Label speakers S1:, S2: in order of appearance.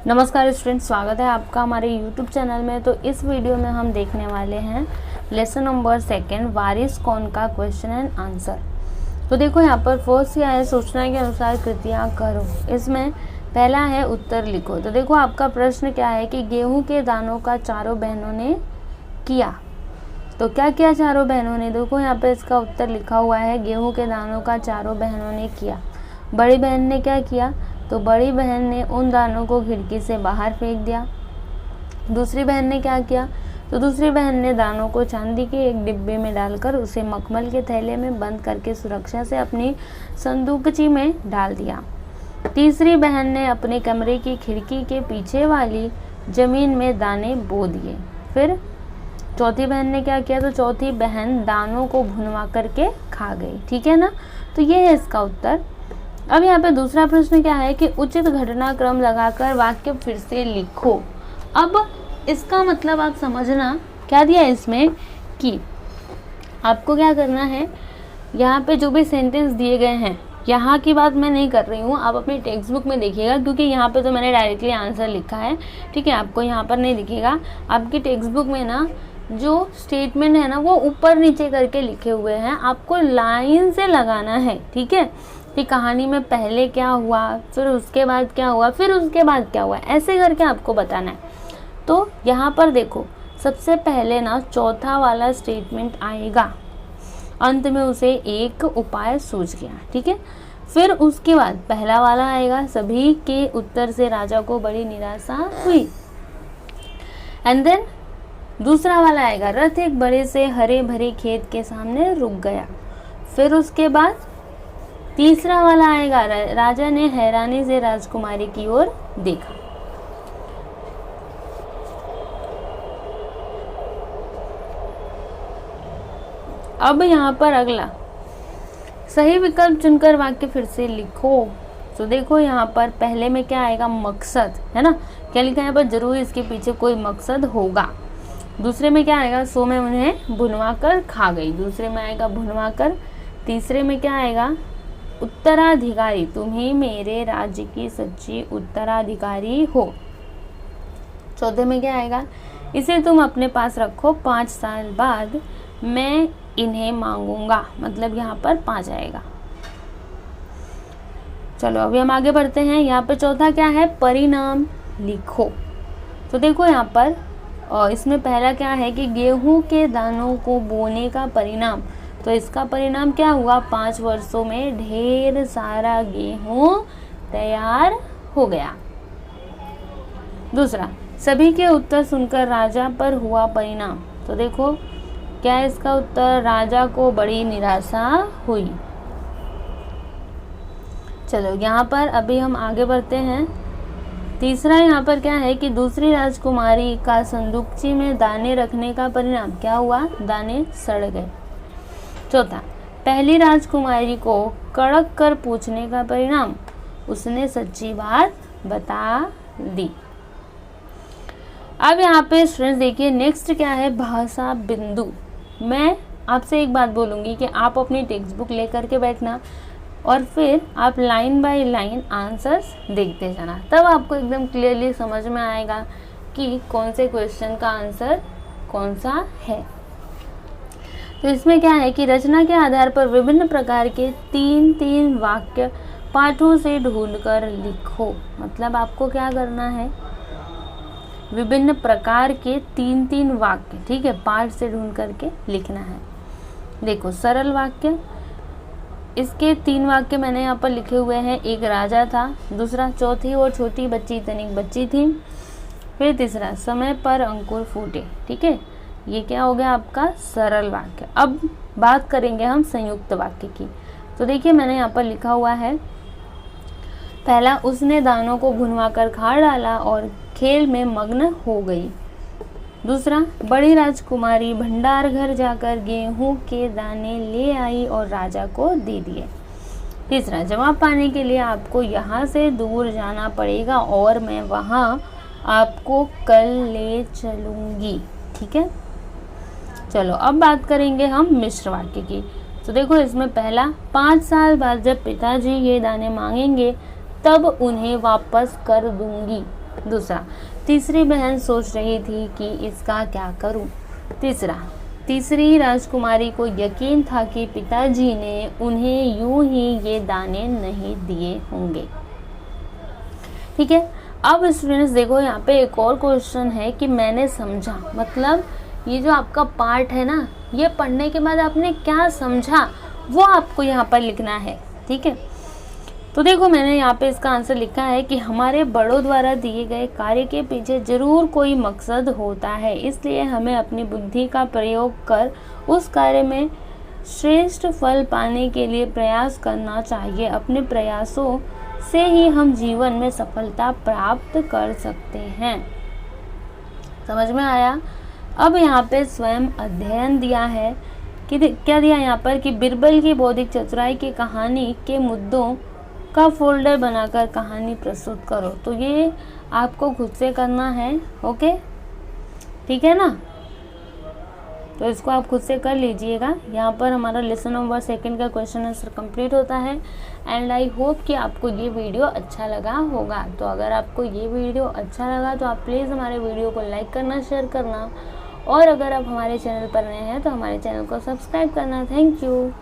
S1: नमस्कार स्टूडेंट, स्वागत है आपका हमारे YouTube चैनल में। तो इस वीडियो में हम देखने वाले हैं लेसन नंबर 2 वारिस कौन का क्वेश्चन एंड आंसर। तो देखो यहाँ पर फर्स्ट क्या है, सूचना के अनुसार कृतियाँ करो। इसमें पहला है उत्तर लिखो। तो देखो आपका प्रश्न क्या है कि गेहूं के दानों का चारों बहनों ने किया। तो क्या किया चारों बहनों ने? देखो यहाँ पे इसका उत्तर लिखा हुआ है, गेहूं के दानों का चारों बहनों ने किया। बड़ी बहन ने क्या किया? तो बड़ी बहन ने उन दानों को खिड़की से बाहर फेंक दिया। दूसरी बहन ने क्या किया? तो दूसरी बहन ने दानों को चांदी के एक डिब्बे में डालकर उसे मखमल के थैले में बंद करके सुरक्षा से अपनी संदूकची में डाल दिया। तीसरी बहन ने अपने कमरे की खिड़की के पीछे वाली जमीन में दाने बो दिए। फिर चौथी बहन ने क्या किया? तो चौथी बहन दानों को भुनवा करके खा गई। ठीक है ना? तो ये है इसका उत्तर। अब यहाँ पे दूसरा प्रश्न क्या है कि उचित घटनाक्रम लगाकर वाक्य फिर से लिखो। अब इसका मतलब आप समझना क्या दिया है इसमें कि आपको क्या करना है, यहाँ पे जो भी सेंटेंस दिए गए हैं, यहाँ की बात मैं नहीं कर रही हूँ, आप अपनी टेक्स्ट बुक में देखिएगा, क्योंकि यहाँ पे तो मैंने डायरेक्टली आंसर लिखा है। ठीक है, आपको यहाँ पर नहीं दिखेगा। आपकी टेक्स्ट बुक में ना जो स्टेटमेंट है ना वो ऊपर नीचे करके लिखे हुए हैं, आपको लाइन से लगाना है। ठीक है, कि कहानी में पहले क्या हुआ, फिर उसके बाद क्या हुआ, फिर उसके बाद क्या हुआ, ऐसे करके आपको बताना है। तो यहाँ पर देखो, सबसे पहले ना चौथा वाला स्टेटमेंट आएगा, अंत में उसे एक उपाय सूझ गया। ठीक है, फिर उसके बाद पहला वाला आएगा, सभी के उत्तर से राजा को बड़ी निराशा हुई। एंड देन दूसरा वाला आएगा, रथ एक बड़े से हरे भरे खेत के सामने रुक गया। फिर उसके बाद तीसरा वाला आएगा, राजा ने हैरानी से राजकुमारी की ओर देखा। अब यहाँ पर अगला सही विकल्प चुनकर वाक्य फिर से लिखो। तो देखो यहाँ पर पहले में क्या आएगा, मकसद है ना, क्या लिखा है यहाँ पर, जरूर इसके पीछे कोई मकसद होगा। दूसरे में क्या आएगा, सो में उन्हें भुनवा कर खा गई। दूसरे में आएगा भुनवा कर। तीसरे में क्या आएगा, उत्तराधिकारी, तुम्ही मेरे राज्य की सच्ची उत्तराधिकारी हो। चौथे में क्या आएगा, इसे तुम अपने पास रखो, 5 साल बाद मैं इन्हें मांगूंगा। मतलब यहाँ पर 5 आएगा। चलो अभी हम आगे बढ़ते हैं। यहाँ पे चौथा क्या है, परिणाम लिखो। तो देखो यहाँ पर और इसमें पहला क्या है कि गेहूं के दानों को बोने का परिणाम। तो इसका परिणाम क्या हुआ, 5 वर्षों में ढेर सारा गेहूं तैयार हो गया। दूसरा, सभी के उत्तर सुनकर राजा पर हुआ परिणाम। तो देखो क्या है इसका उत्तर, राजा को बड़ी निराशा हुई। चलो यहाँ पर अभी हम आगे बढ़ते हैं। तीसरा यहाँ पर क्या है कि दूसरी राजकुमारी का संदूकची में दाने रखने का परिणाम क्या हुआ, दाने सड़ गए। चौथा, पहली राजकुमारी को कड़क कर पूछने का परिणाम, उसने सच्ची बात बता दी। अब यहाँ पे स्टूडेंट्स देखिए नेक्स्ट क्या है, भाषा बिंदु। मैं आपसे एक बात बोलूँगी कि आप अपनी टेक्स्ट बुक लेकर के बैठना और फिर आप लाइन बाय लाइन आंसर्स देखते जाना, तब आपको एकदम क्लियरली समझ में आएगा कि कौन से क्वेश्चन का आंसर कौन सा है। तो इसमें क्या है कि रचना के आधार पर विभिन्न प्रकार के 3-3 वाक्य पाठों से ढूंढकर लिखो। मतलब आपको क्या करना है, विभिन्न प्रकार के 3-3 वाक्य, ठीक है, पाठ से ढूंढ करके लिखना है। देखो सरल वाक्य, इसके 3 वाक्य मैंने यहाँ पर लिखे हुए हैं। एक राजा था, दूसरा चौथी और छोटी बच्ची तनिक बच्ची थी, फिर तीसरा समय पर अंकुर फूटे। ठीक है, ये क्या हो गया आपका सरल वाक्य। अब बात करेंगे हम संयुक्त वाक्य की। तो देखिए मैंने यहाँ पर लिखा हुआ है, पहला, उसने दानों को भुनवा कर खा डाला और खेल में मग्न हो गई। दूसरा, बड़ी राजकुमारी भंडार घर जाकर गेहूं के दाने ले आई और राजा को दे दिए। तीसरा, जवाब पाने के लिए आपको यहाँ से दूर जाना पड़ेगा और मैं वहाँ आपको कल ले चलूँगी। ठीक है, चलो अब बात करेंगे हम मिश्र वाक्य की। तो देखो इसमें पहला, 5 साल बाद जब पिताजी ये दाने मांगेंगे तब उन्हें वापस कर दूंगी। दूसरा, तीसरी बहन सोच रही थी कि इसका क्या करूं। तीसरी राजकुमारी को यकीन था कि पिताजी ने उन्हें यूं ही ये दाने नहीं दिए होंगे। ठीक है, अब स्टूडेंट्स देखो यहाँ पे एक और क्वेश्चन है कि मैंने समझा, मतलब ये जो आपका पार्ट है ना, ये पढ़ने के बाद आपने क्या समझा वो आपको यहाँ पर लिखना है। ठीक है, तो देखो मैंने यहाँ पे इसका आंसर लिखा है कि हमारे बड़ों द्वारा दिए गए कार्य के पीछे जरूर कोई मकसद होता है, इसलिए हमें अपनी बुद्धि का प्रयोग कर उस कार्य में श्रेष्ठ फल पाने के लिए प्रयास करना चाहिए। अपने प्रयासों से ही हम जीवन में सफलता प्राप्त कर सकते हैं। समझ में आया? अब यहाँ पे स्वयं अध्ययन दिया है कि क्या दिया यहाँ पर कि बिरबल की बौद्धिक चतुराई की कहानी के मुद्दों का फोल्डर बनाकर कहानी प्रस्तुत करो। तो ये आपको खुद से करना है। ओके, ठीक है ना? तो इसको आप खुद से कर लीजिएगा। यहाँ पर हमारा लेसन नंबर 2 का क्वेश्चन आंसर कंप्लीट होता है। एंड आई होप कि आपको ये वीडियो अच्छा लगा होगा। तो अगर आपको ये वीडियो अच्छा लगा तो आप प्लीज़ हमारे वीडियो को लाइक करना, शेयर करना, और अगर आप हमारे चैनल पर नए हैं तो हमारे चैनल को सब्सक्राइब करना। Thank you.